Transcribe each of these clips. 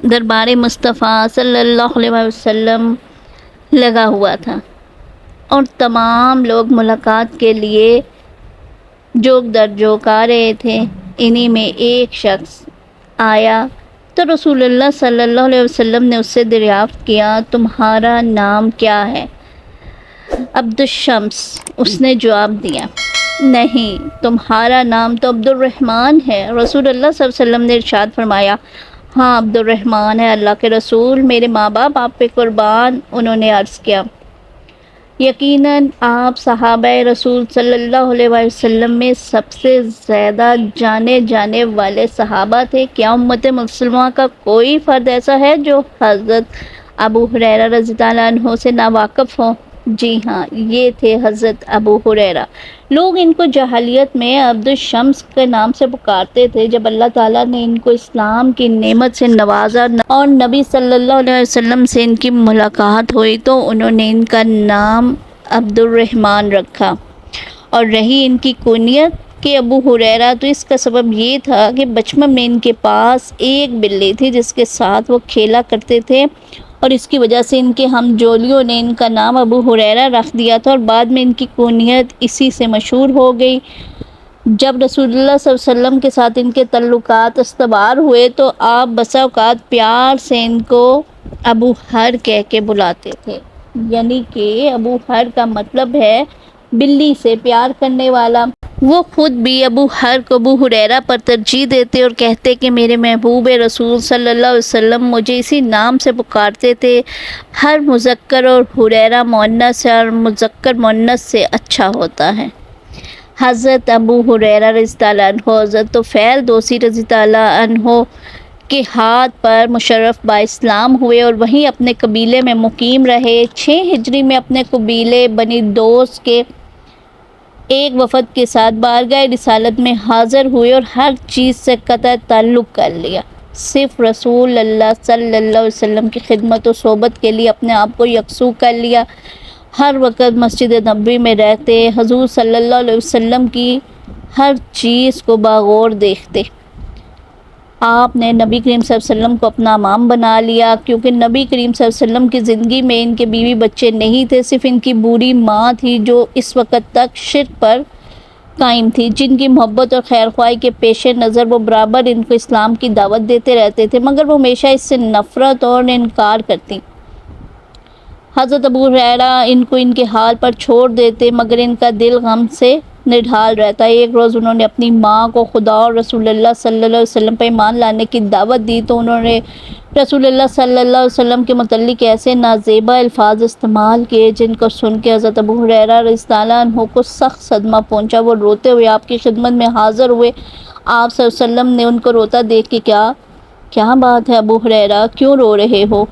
دربار مصطفیٰ صلی اللہ علیہ وسلم لگا ہوا تھا اور تمام لوگ ملاقات کے لیے جوک در جوک آ رہے تھے۔ انہی میں ایک شخص آیا تو رسول اللہ صلی اللہ علیہ وسلم نے اس سے دریافت کیا، تمہارا نام کیا ہے؟ عبد الشمس، اس نے جواب دیا۔ نہیں، تمہارا نام تو عبد الرحمن ہے۔ رسول اللہ صلی اللہ علیہ وسلم نے ارشاد فرمایا، ہاں عبد الرحمن ہے اللہ کے رسول، میرے ماں باپ آپ پہ قربان۔ انہوں نے عرض کیا، یقیناً آپ صحابہ رسول صلی اللہ علیہ وسلم میں سب سے زیادہ جانے جانے والے صحابہ تھے۔ کیا امت مسلمہ کا کوئی فرد ایسا ہے جو حضرت ابو ہریرہ رضی اللہ عنہ سے ناواقف ہو؟ جی ہاں، یہ تھے حضرت ابو ہریرہ۔ لوگ ان کو جاہلیت میں عبد الشمس کے نام سے پکارتے تھے۔ جب اللہ تعالیٰ نے ان کو اسلام کی نعمت سے نوازا اور نبی صلی اللہ علیہ وسلم سے ان کی ملاقات ہوئی تو انہوں نے ان کا نام عبد الرحمن رکھا، اور رہی ان کی کنیت کہ ابو ہریرہ تو اس کا سبب یہ تھا کہ بچپن میں ان کے پاس ایک بلی تھی جس کے ساتھ وہ کھیلا کرتے تھے، اور اس کی وجہ سے ان کے ہم جولیوں نے ان کا نام ابو ہریرہ رکھ دیا تھا، اور بعد میں ان کی کنیت اسی سے مشہور ہو گئی۔ جب رسول اللہ صلی اللہ علیہ وسلم کے ساتھ ان کے تعلقات استوار ہوئے تو آپ بسا اوقات پیار سے ان کو ابو ہر کہہ کے بلاتے تھے، یعنی کہ ابو ہر کا مطلب ہے بلی سے پیار کرنے والا۔ وہ خود بھی ابو ہر کو ابو ہریرہ پر ترجیح دیتے اور کہتے کہ میرے محبوب رسول صلی اللہ علیہ وسلم مجھے اسی نام سے پکارتے تھے۔ ہر مذکر اور ہریرہ مؤنث سے اور مذکر مؤنث سے اچھا ہوتا ہے۔ حضرت ابو ہریرہ رضی اللہ عنہ حضرت طفیل دوسی رضی اللہ عنہ کے ہاتھ پر مشرف با اسلام ہوئے اور وہیں اپنے قبیلے میں مقیم رہے۔ 6 ہجری میں اپنے قبیلے بنی دوس کے ایک وفد کے ساتھ بارگاہ رسالت میں حاضر ہوئے اور ہر چیز سے قطع تعلق کر لیا، صرف رسول اللہ صلی اللہ علیہ وسلم کی خدمت و صحبت کے لیے اپنے آپ کو یکسو کر لیا۔ ہر وقت مسجد نبوی میں رہتے، حضور صلی اللہ علیہ وسلم کی ہر چیز کو باغور دیکھتے۔ آپ نے نبی کریم صلی اللہ علیہ وسلم کو اپنا امام بنا لیا، کیونکہ نبی کریم صلی اللہ علیہ وسلم کی زندگی میں ان کے بیوی بچے نہیں تھے، صرف ان کی بوڑھی ماں تھی جو اس وقت تک شرک پر قائم تھی، جن کی محبت اور خیر خواہی کے پیش نظر وہ برابر ان کو اسلام کی دعوت دیتے رہتے تھے، مگر وہ ہمیشہ اس سے نفرت اور انکار کرتی۔ حضرت ابو ہریرہ ان کو ان کے حال پر چھوڑ دیتے، مگر ان کا دل غم سے نڈھال رہتا۔ ایک روز انہوں نے اپنی ماں کو خدا اور رسول اللہ صلی اللہ علیہ وسلم پر ایمان لانے کی دعوت دی تو انہوں نے رسول اللہ صلی اللہ علیہ وسلم کے متعلق ایسے نازیبا الفاظ استعمال کیے جن کو سن کے حضرت ابو ہریرہ رضی اللہ عنہ کو سخت صدمہ پہنچا۔ وہ روتے ہوئے آپ کی خدمت میں حاضر ہوئے۔ آپ صلی اللہ علیہ وسلم نے ان کو روتا دیکھ کے کیا بات ہے ابو ہریرہ، کیوں رو رہے ہو؟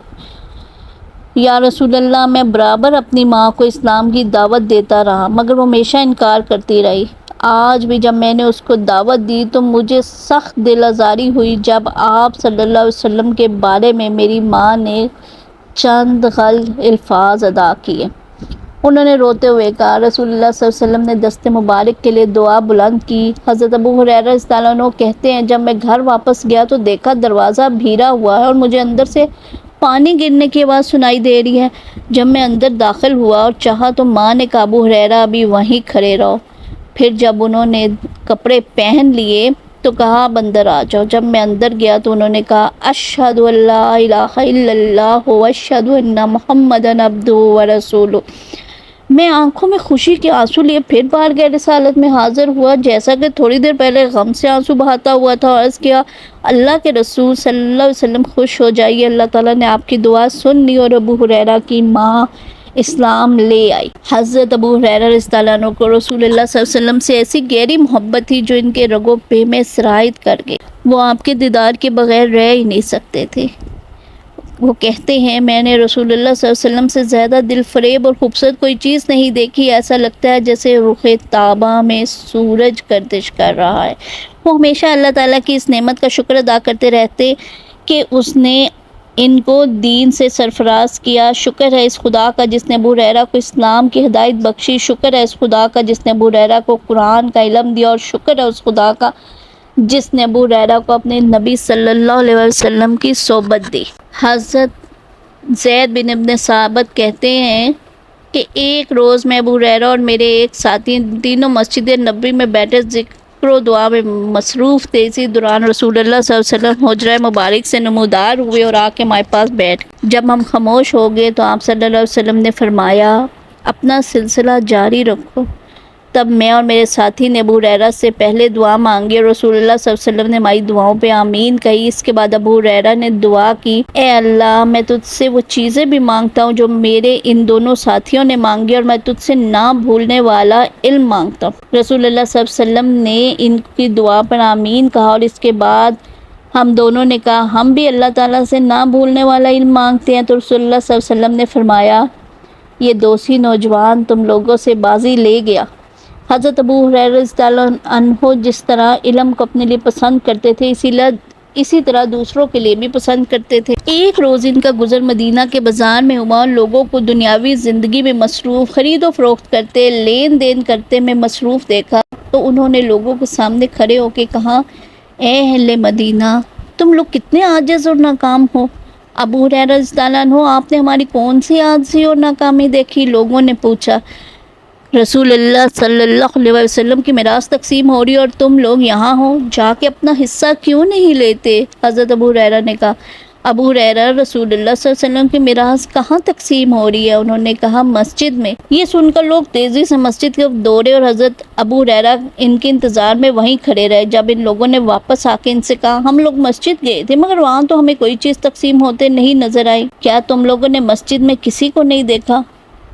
یا رسول اللہ، میں برابر اپنی ماں کو اسلام کی دعوت دیتا رہا مگر وہ ہمیشہ انکار کرتی رہی۔ آج بھی جب میں نے اس کو دعوت دی تو مجھے سخت دل آزاری ہوئی جب آپ صلی اللہ علیہ وسلم کے بارے میں میری ماں نے چند غلط الفاظ ادا کیے۔ انہوں نے روتے ہوئے کہا، رسول اللہ صلی اللہ علیہ وسلم نے دست مبارک کے لیے دعا بلند کی۔ حضرت ابو ہریرہ رضی اللہ عنہ کہتے ہیں، جب میں گھر واپس گیا تو دیکھا دروازہ بھیڑا ہوا ہے اور مجھے اندر سے پانی گرنے کی آواز سنائی دے رہی ہے۔ جب میں اندر داخل ہوا اور چاہا تو ماں نے کہا، ابو ہریرہ ابھی وہیں کھڑے رہو۔ پھر جب انہوں نے کپڑے پہن لیے تو کہا، اب اندر آ جاؤ۔ جب میں اندر گیا تو انہوں نے کہا، اشہد ان لا الہ الا اللہ واشہد ان محمدًا عبدہ ورسولہ۔ میں آنکھوں میں خوشی کے آنسو لیے پھر بارگاہ رسالت میں حاضر ہوا، جیسا کہ تھوڑی دیر پہلے غم سے آنسو بہاتا ہوا تھا، اور عرض کیا، اللہ کے رسول صلی اللہ علیہ وسلم خوش ہو جائیے، اللہ تعالیٰ نے آپ کی دعا سن لی اور ابو ہریرہ کی ماں اسلام لے آئی۔ حضرت ابو ہریرہ رضی اللہ عنہ کو رسول اللہ صلی اللہ علیہ وسلم سے ایسی گہری محبت تھی جو ان کے رگوں پہ میں سرایت کر گئی۔ وہ آپ کے دیدار کے بغیر رہ ہی نہیں سکتے تھے۔ وہ کہتے ہیں، میں نے رسول اللہ صلی اللہ علیہ وسلم سے زیادہ دل فریب اور خوبصورت کوئی چیز نہیں دیکھی۔ ایسا لگتا ہے جیسے رخ تابہ میں سورج گردش کر رہا ہے۔ وہ ہمیشہ اللہ تعالیٰ کی اس نعمت کا شکر ادا کرتے رہتے کہ اس نے ان کو دین سے سرفراز کیا۔ شکر ہے اس خدا کا جس نے ابو ہریرہ کو اسلام کی ہدایت بخشی۔ شکر ہے اس خدا کا جس نے ابو ہریرہ کو قرآن کا علم دیا، اور شکر ہے اس خدا کا جس نے ابو ہریرہ کو اپنے نبی صلی اللہ علیہ وسلم کی صحبت دی۔ حضرت زید بن ابن ثابت کہتے ہیں کہ ایک روز میں ابو ہریرہ اور میرے ایک ساتھی تینوں مسجد نبوی میں بیٹھے ذکر و دعا میں مصروف تھے۔ اسی دوران رسول اللہ صلی اللہ علیہ وسلم حجرہ مبارک سے نمودار ہوئے اور آ کے ہمارے پاس بیٹھ گئے۔ جب ہم خاموش ہو گئے تو آپ صلی اللہ علیہ وسلم نے فرمایا اپنا سلسلہ جاری رکھو۔ تب میں اور میرے ساتھی نے ابو ہریرہ سے پہلے دعا مانگی اور رسول اللہ صلی اللہ علیہ وسلم نے ہماری دعاؤں پہ آمین کہی۔ اس کے بعد ابو ہریرہ نے دعا کی، اے اللہ میں تجھ سے وہ چیزیں بھی مانگتا ہوں جو میرے ان دونوں ساتھیوں نے مانگی، اور میں تجھ سے نہ بھولنے والا علم مانگتا ہوں۔ رسول اللہ صلی اللہ علیہ وسلم نے ان کی دعا پر آمین کہا، اور اس کے بعد ہم دونوں نے کہا ہم بھی اللہ تعالیٰ سے نہ بھولنے والا علم مانگتے ہیں۔ تو رسول اللہ صلی اللہ علیہ وسلم نے فرمایا یہ دوسی نوجوان تم لوگوں سے بازی لے گیا۔ حضرت ابو ہریرہ رضی اللہ عنہ جس طرح علم کو اپنے لیے پسند کرتے تھے اسی طرح دوسروں کے لیے بھی پسند کرتے تھے۔ ایک روز ان کا گزر مدینہ کے بازار میں ہوا اور لوگوں کو دنیاوی زندگی میں مصروف، خرید و فروخت کرتے، لین دین کرتے میں مصروف دیکھا تو انہوں نے لوگوں کے سامنے کھڑے ہو کے کہا، اے اہل مدینہ تم لوگ کتنے عاجز اور ناکام ہو۔ ابو ہریرہ رضی اللہ عنہ آپ نے ہماری کون سی عاجزی اور ناکامی دیکھی؟ لوگوں نے پوچھا۔ رسول اللہ صلی اللہ علیہ وسلم کی میراث تقسیم ہو رہی ہے اور تم لوگ یہاں ہو، جا کے اپنا حصہ کیوں نہیں لیتے؟ حضرت ابو ہریرہ نے کہا، ابو ہریرہ رسول اللہ صلی اللہ علیہ وسلم کی میراث کہاں تقسیم ہو رہی ہے؟ انہوں نے کہا مسجد میں۔ یہ سن کر لوگ تیزی سے مسجد کی طرف دوڑے اور حضرت ابو ہریرہ ان کے انتظار میں وہیں کھڑے رہے۔ جب ان لوگوں نے واپس آ کے ان سے کہا ہم لوگ مسجد گئے تھے مگر وہاں تو ہمیں کوئی چیز تقسیم ہوتے نہیں نظر آئی، کیا تم لوگوں نے مسجد میں کسی کو نہیں دیکھا؟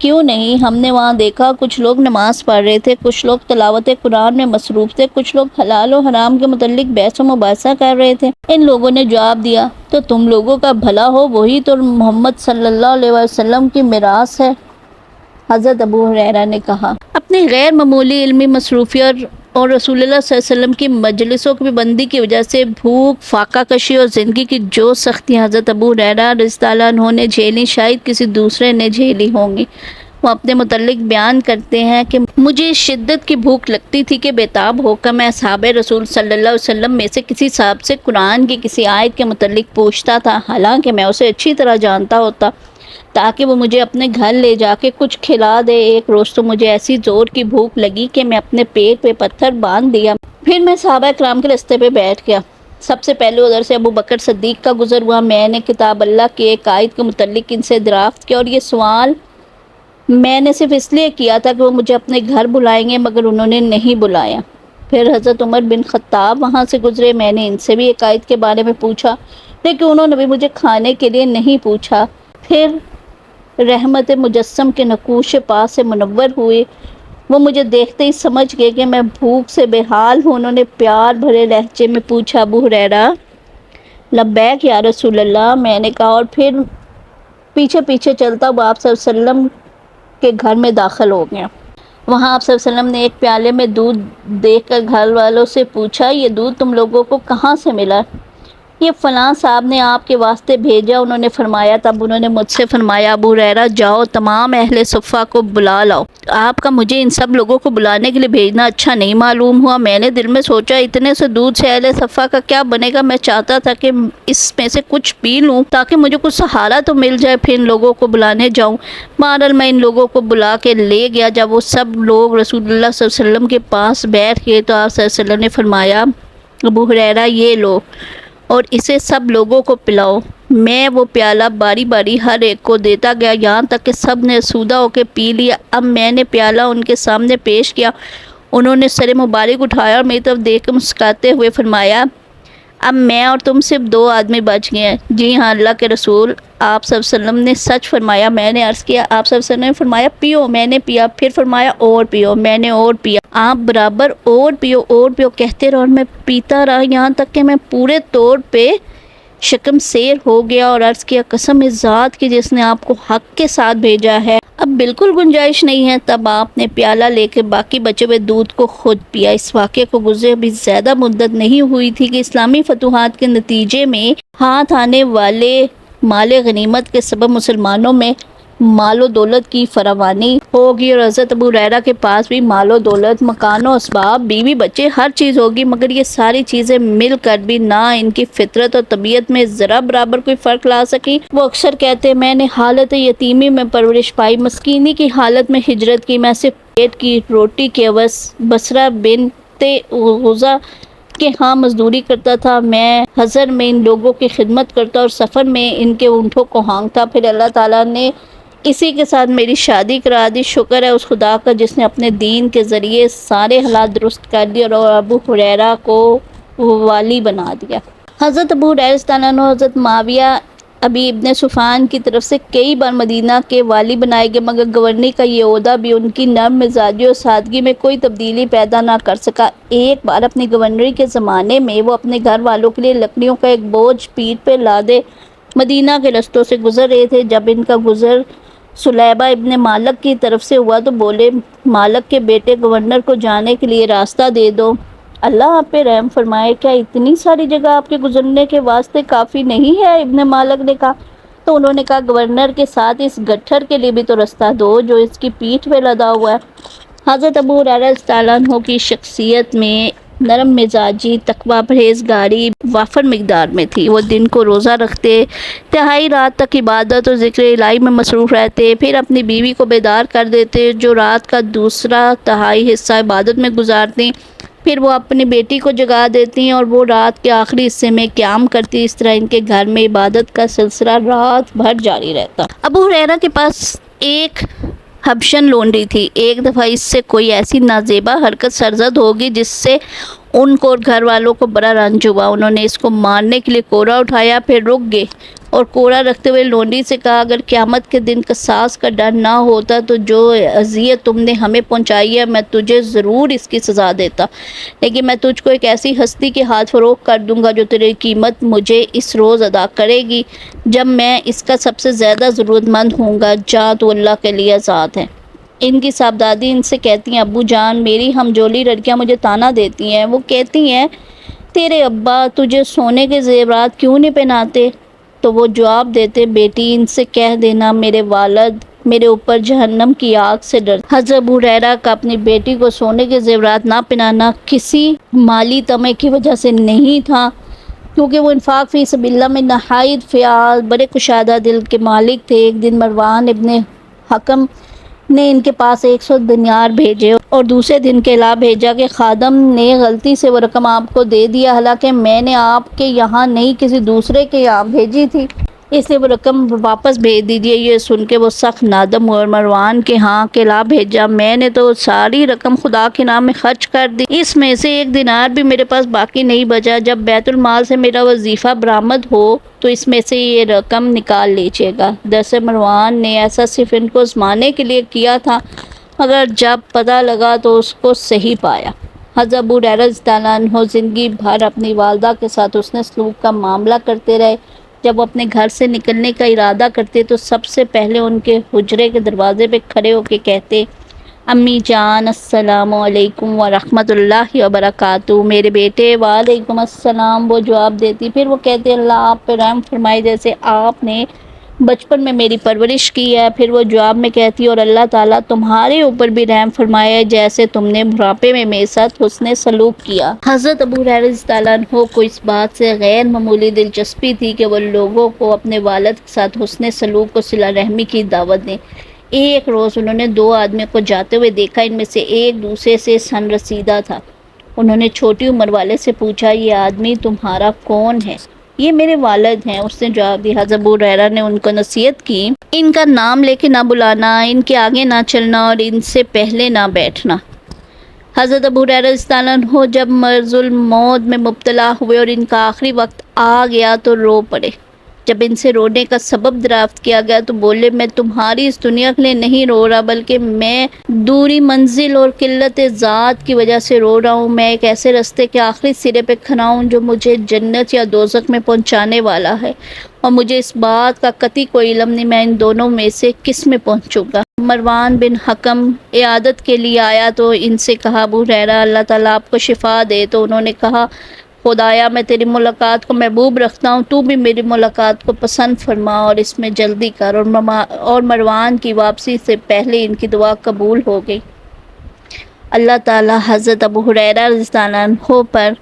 کیوں نہیں، ہم نے وہاں دیکھا کچھ لوگ نماز پڑھ رہے تھے، کچھ لوگ تلاوت قرآن میں مصروف تھے، کچھ لوگ حلال و حرام کے متعلق بحث و مباحثہ کر رہے تھے۔ ان لوگوں نے جواب دیا تو تم لوگوں کا بھلا ہو، وہی تو محمد صلی اللہ علیہ وسلم کی میراث ہے۔ حضرت ابو ہریرہ نے کہا، اپنی غیر معمولی علمی مصروفیت اور رسول اللہ صلی اللہ علیہ وسلم کی مجلسوں کی پابندی کی وجہ سے بھوک، فاقہ کشی اور زندگی کی جو سختیاں حضرت ابو ہریرہ رضی اللہ عنہ نے جھیلی شاید کسی دوسرے نے جھیلی ہوں گی۔ وہ اپنے متعلق بیان کرتے ہیں کہ مجھے شدت کی بھوک لگتی تھی کہ بیتاب ہو کر میں اصحاب رسول صلی اللہ علیہ وسلم میں سے کسی صاحب سے قرآن کی کسی آیت کے متعلق پوچھتا تھا، حالانکہ میں اسے اچھی طرح جانتا ہوتا، تاکہ وہ مجھے اپنے گھر لے جا کے کچھ کھلا دے۔ ایک روز تو مجھے ایسی زور کی بھوک لگی کہ میں اپنے پیٹ پہ پتھر باندھ دیا، پھر میں صحابہ کرام کے راستے پہ بیٹھ گیا۔ سب سے پہلے ادھر سے ابو بکر صدیق کا گزر ہوا۔ میں نے کتاب اللہ کی ایک آیت کے متعلق ان سے دریافت کیا، اور یہ سوال میں نے صرف اس لیے کیا تھا کہ وہ مجھے اپنے گھر بلائیں گے، مگر انہوں نے نہیں بلایا۔ پھر حضرت عمر بن خطاب وہاں سے گزرے، میں نے ان سے بھی ایک آیت کے بارے میں پوچھا، لیکن انہوں نے بھی مجھے کھانے کے لیے نہیں پوچھا۔ پھر رحمت مجسم کے نقوش پا سے منور ہوئے، وہ مجھے دیکھتے ہی سمجھ گئے کہ میں بھوک سے بے حال ہوں۔ انہوں نے پیار بھرے لہجے میں پوچھا، ابو ہریرہ؟ لبیک یا رسول اللہ، میں نے کہا، اور پھر پیچھے پیچھے چلتا ہوا آپ صلی اللہ علیہ وسلم کے گھر میں داخل ہو گیا۔ وہاں آپ صلی اللہ علیہ وسلم نے ایک پیالے میں دودھ دیکھ کر گھر والوں سے پوچھا، یہ دودھ تم لوگوں کو کہاں سے ملا؟ یہ فلاں صاحب نے آپ کے واسطے بھیجا، انہوں نے فرمایا۔ تب انہوں نے مجھ سے فرمایا، ابو ہریرہ جاؤ تمام اہل صفہ کو بلا لاؤ۔ آپ کا مجھے ان سب لوگوں کو بلانے کے لیے بھیجنا اچھا نہیں معلوم ہوا۔ میں نے دل میں سوچا اتنے سے دودھ سے اہل صفہ کا کیا بنے گا، میں چاہتا تھا کہ اس میں سے کچھ پی لوں تاکہ مجھے کچھ سہارا تو مل جائے، پھر ان لوگوں کو بلانے جاؤں۔ بہرحال میں ان لوگوں کو بلا کے لے گیا۔ جب وہ سب لوگ رسول اللہ صلی اللہ علیہ وسلم کے پاس بیٹھ گئے تو آپ صلی اللہ علیہ وسلم نے فرمایا، ابو ہریرہ یہ لو اور اسے سب لوگوں کو پلاؤ۔ میں وہ پیالہ باری باری ہر ایک کو دیتا گیا، یہاں تک کہ سب نے آسودہ ہو کے پی لیا۔ اب میں نے پیالہ ان کے سامنے پیش کیا، انہوں نے سر مبارک اٹھایا اور میری طرف دیکھ کر مسکراتے ہوئے فرمایا، اب میں اور تم صرف 2 آدمی بچ گئے ہیں۔ جی ہاں اللہ کے رسول، آپ صلی اللہ علیہ وسلم نے سچ فرمایا۔ میں نے عرض کیا، آپ صلی اللہ علیہ وسلم نے فرمایا پیو، میں نے پیا، پھر فرمایا اور پیو، میں نے اور پیا۔ آپ برابر اور پیو کہتے رہے اور میں پیتا رہا، یہاں تک کہ میں پورے طور پہ شکم سیر ہو گیا اور عرض کیا، قسم اس ذات کی جس نے آپ کو حق کے ساتھ بھیجا ہے، اب بالکل گنجائش نہیں ہے۔ تب آپ نے پیالہ لے کے باقی بچے ہوئے دودھ کو خود پیا۔ اس واقعے کو گزرے ابھی زیادہ مدت نہیں ہوئی تھی کہ اسلامی فتوحات کے نتیجے میں ہاتھ آنے والے مال غنیمت کے سبب مسلمانوں میں مال و دولت کی فراوانی ہوگی، اور حضرت ابو ہریرہ کے پاس بھی مال و دولت، مکان و اسباب، بیوی بچے، ہر چیز ہوگی، مگر یہ ساری چیزیں مل کر بھی نہ ان کی فطرت اور طبیعت میں ذرا برابر کوئی فرق لا سکی۔ وہ اکثر کہتے میں نے حالت یتیمی میں پرورش پائی، مسکینی کی حالت میں ہجرت کی، میں صرف پیٹ کی روٹی کے عوض بصرہ بنت غزہ کہ ہاں مزدوری کرتا تھا، میں حضر میں ان لوگوں کی خدمت کرتا اور سفر میں ان کے اونٹوں کو ہانکتا۔ پھر اللہ تعالیٰ نے اسی کے ساتھ میری شادی کرا دی۔ شکر ہے اس خدا کا جس نے اپنے دین کے ذریعے سارے حالات درست کر دیے اور ابو ہریرہ کو والی بنا دیا۔ حضرت ابو ہریرہ رضی اللہ عنہ حضرت معاویہ ابی ابن سفیان کی طرف سے کئی بار مدینہ کے والی بنائے گئے، مگر گورنری کا یہ عہدہ بھی ان کی نرم مزاجی اور سادگی میں کوئی تبدیلی پیدا نہ کر سکا۔ ایک بار اپنی گورنری کے زمانے میں وہ اپنے گھر والوں کے لیے لکڑیوں کا ایک بوجھ پیٹھ پہ لادے مدینہ کے رستوں سے گزر رہے تھے۔ جب ان کا گزر سلیبہ ابن مالک کی طرف سے ہوا تو بولے، مالک کے بیٹے، گورنر کو جانے کے لیے راستہ دے دو، اللہ آپ پہ رحم فرمائے، کیا اتنی ساری جگہ آپ کے گزرنے کے واسطے کافی نہیں ہے؟ ابن مالک نے کہا۔ تو انہوں نے کہا، گورنر کے ساتھ اس گٹھر کے لیے بھی تو راستہ دو جو اس کی پیٹھ پہ لدا ہوا ہے۔ حضرت ابو ہریرہ رضی اللہ عنہ کی شخصیت میں نرم مزاجی، تقویٰ، پرہیزگاری وافر مقدار میں تھی۔ وہ دن کو روزہ رکھتے، تہائی رات تک عبادت اور ذکر الہی میں مصروف رہتے، پھر اپنی بیوی کو بیدار کر دیتے جو رات کا دوسرا تہائی حصہ عبادت میں گزارتی، پھر وہ اپنی بیٹی کو جگا دیتی اور وہ رات کے آخری حصے میں قیام کرتی۔ اس طرح ان کے گھر میں عبادت کا سلسلہ رات بھر جاری رہتا۔ ابو ہریرہ کے پاس ایک حبشن لونڈی تھی۔ ایک دفعہ اس سے کوئی ایسی نازیبا حرکت سرزد ہوگی جس سے ان کو اور گھر والوں کو بڑا رنج ہوا۔ انہوں نے اس کو مارنے کے لیے کوڑا اٹھایا، پھر رک گئے اور کوڑا رکھتے ہوئے لونڈی سے کہا، اگر قیامت کے دن قصاص کا ڈر نہ ہوتا تو جو اذیت تم نے ہمیں پہنچائی ہے میں تجھے ضرور اس کی سزا دیتا، لیکن میں تجھ کو ایک ایسی ہستی کے ہاتھ فروخت کر دوں گا جو تیری قیمت مجھے اس روز ادا کرے گی جب میں اس کا سب سے زیادہ ضرورت مند ہوں گا۔ جا تو اللہ کے لیے آزاد ہے۔ ان کی صاحبزادی ان سے کہتی ہیں، ابو جان، میری ہمجولی لڑکیاں مجھے طعنہ دیتی ہیں، وہ کہتی ہیں تیرے ابا تجھے سونے کے زیورات کیوں نہیں پہناتے؟ تو وہ جواب دیتے، بیٹی ان سے کہہ دینا میرے والد میرے اوپر جہنم کی آگ سے ڈرتے۔ حضرت ابو ہریرہ کا اپنی بیٹی کو سونے کے زیورات نہ پہنانا کسی مالی طمع کی وجہ سے نہیں تھا، کیونکہ وہ انفاق فی سبیل اللہ میں نہایت فعال، بڑے کشادہ دل کے مالک تھے۔ ایک دن مروان ابن حکم نے ان کے پاس 100 دینار بھیجے اور دوسرے دن کے علاوہ بھیجا کہ خادم نے غلطی سے وہ رقم آپ کو دے دیا، حالانکہ میں نے آپ کے یہاں نہیں کسی دوسرے کے یہاں بھیجی تھی، اس لیے وہ رقم واپس بھیج دیجیے۔ یہ سن کے وہ سخت نادم ہوئے اور مروان کے ہاں کے علاوہ بھیجا، میں نے تو ساری رقم خدا کے نام میں خرچ کر دی، اس میں سے 1 دینار بھی میرے پاس باقی نہیں بچا، جب بیت المال سے میرا وظیفہ برآمد ہو تو اس میں سے یہ رقم نکال لیجیے گا۔ دراصل مروان نے ایسا صرف ان کو آزمانے کے لیے کیا تھا، مگر جب پتہ لگا تو اس کو صحیح پایا۔ حضرت ابو ہریرہ رضی اللہ عنہ زندگی بھر اپنی والدہ کے ساتھ حسن سلوک کا معاملہ کرتے رہے۔ جب وہ اپنے گھر سے نکلنے کا ارادہ کرتے تو سب سے پہلے ان کے حجرے کے دروازے پہ کھڑے ہو کے کہتے، امی جان السلام علیکم ورحمۃ اللہ وبرکاتہ، میرے بیٹے وعلیکم السلام، وہ جواب دیتی، پھر وہ کہتے، اللہ آپ پہ رحم فرمائے، جیسے آپ نے بچپن میں میری پرورش کی ہے، پھر وہ جواب میں کہتی، اور اللہ تعالیٰ تمہارے اوپر بھی رحم فرمائے جیسے تم نے بڑھاپے میں میرے ساتھ حسن سلوک کیا۔ حضرت ابو ہریرہ رضی اللہ عنہ کو اس بات سے غیر معمولی دلچسپی تھی کہ وہ لوگوں کو اپنے والد کے ساتھ حسن سلوک و صلہ رحمی کی دعوت دیں۔ ایک روز انہوں نے 2 آدمیوں کو جاتے ہوئے دیکھا، ان میں سے ایک دوسرے سے سن رسیدہ تھا۔ انہوں نے چھوٹی عمر والے سے پوچھا، یہ آدمی تمہارا کون ہے؟ یہ میرے والد ہیں، اس نے جواب دیا۔ حضرت ابو ہریرہ نے ان کو نصیحت کی، ان کا نام لے کے نہ بلانا، ان کے آگے نہ چلنا اور ان سے پہلے نہ بیٹھنا۔ حضرت ابو ہریرہ رضی اللہ عنہ جب مرض الموت میں مبتلا ہوئے اور ان کا آخری وقت آ گیا تو رو پڑے۔ جب ان سے رونے کا سبب دریافت کیا گیا تو بولے، میں تمہاری اس دنیا کے لیے نہیں رو رہا، بلکہ میں دوری منزل اور قلت ذات کی وجہ سے رو رہا ہوں۔ میں ایک ایسے راستے کے آخری سرے پہ کھڑا ہوں جو مجھے جنت یا دوزخ میں پہنچانے والا ہے، اور مجھے اس بات کا قطعی کوئی علم نہیں میں ان دونوں میں سے کس میں پہنچوں گا۔ مروان بن حکم عیادت کے لیے آیا تو ان سے کہا، ابو ہریرہ اللہ تعالیٰ آپ کو شفا دے۔ تو انہوں نے کہا، خدایا میں تیری ملاقات کو محبوب رکھتا ہوں، تو بھی میری ملاقات کو پسند فرما اور اس میں جلدی کر۔ اور مروان کی واپسی سے پہلے ان کی دعا قبول ہو گئی۔ اللہ تعالی حضرت ابو ہریرہ رضی اللہ عنہ پر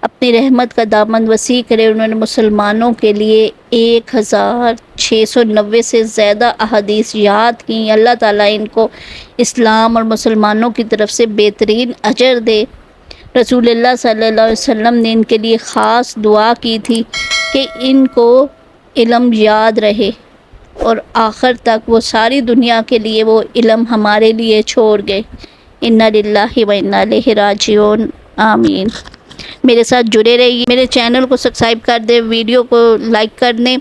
اپنی رحمت کا دامن وسیع کرے۔ انہوں نے مسلمانوں کے لیے 1690 سے زیادہ احادیث یاد کی۔ اللہ تعالیٰ ان کو اسلام اور مسلمانوں کی طرف سے بہترین اجر دے۔ رسول اللہ صلی اللہ علیہ وسلم نے ان کے لیے خاص دعا کی تھی کہ ان کو علم یاد رہے اور آخر تک وہ ساری دنیا کے لیے وہ علم ہمارے لیے چھوڑ گئے۔ انا للہ و انا الیہ راجعون، آمین۔ میرے ساتھ جڑے رہیے، میرے چینل کو سبسکرائب کر دیں، ویڈیو کو لائک کر دیں۔